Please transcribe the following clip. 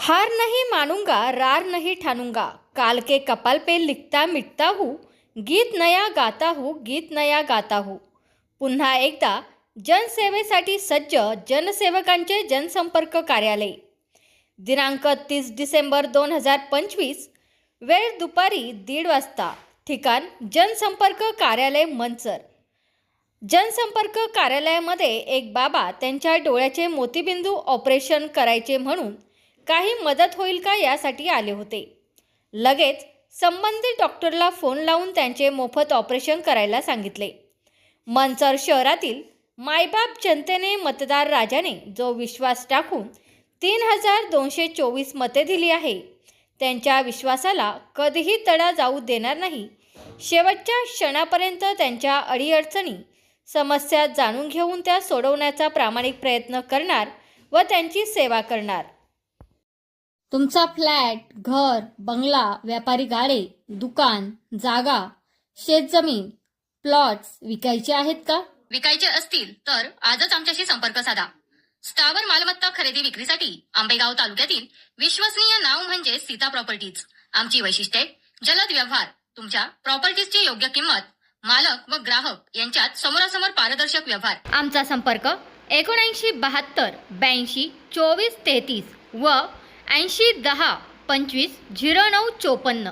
हार नहीं मानूंगा, रार नहीं ठानूंगा, काल के कपाल पे लिखता मिटता हूँ, गीत नया गाता हूँ, गीत नया गाता हूँ. पुन्हा एकदा जनसेवेसाठी सज्ज जनसेवकांचे जनसंपर्क कार्यालय. दिनांक 30 डिसेंबर 2025, वेळ दुपारी 1:30 वाजता. ठिकाण जनसंपर्क कार्यालय मंचर. जनसंपर्क कार्यालयामध्ये एक बाबा त्यांच्या डोळ्याचे मोतीबिंदू ऑपरेशन करायचे म्हणून काही मदत होईल का यासाठी आले होते. लगेच संबंधित डॉक्टरला फोन लावून त्यांचे मोफत ऑपरेशन करायला सांगितले. मंचर शहरातील मायबाप जनतेने मतदार राजाने जो विश्वास टाकून 3224 मते दिली आहे, त्यांच्या विश्वासाला कधीही तडा जाऊ देणार नाही. शेवटच्या क्षणापर्यंत त्यांच्या अडीअडचणी समस्या जाणून घेऊन त्या सोडवण्याचा प्रामाणिक प्रयत्न करणार व त्यांची सेवा करणार. तुमचा फ्लॅट, घर, बंगला, व्यापारी गाडे, दुकान, जागा, शेतजमीन, प्लॉट्स विकायचे आहेत का? विकायचे असतील तर आजच आमच्याशी संपर्क साधा. स्थावर मालमत्ता खरेदी विक्रीसाठी आंबेगाव तालुक्यातील विश्वसनीय नाव म्हणजे सीता प्रॉपर्टीज. आमची वैशिष्ट्ये: जलद व्यवहार, तुमच्या प्रॉपर्टीजची योग्य किंमत, मालक व ग्राहक यांच्यात समोरासमोर पारदर्शक व्यवहार. आमचा संपर्क 7972 82 24 33 व 80 10 25 09 54.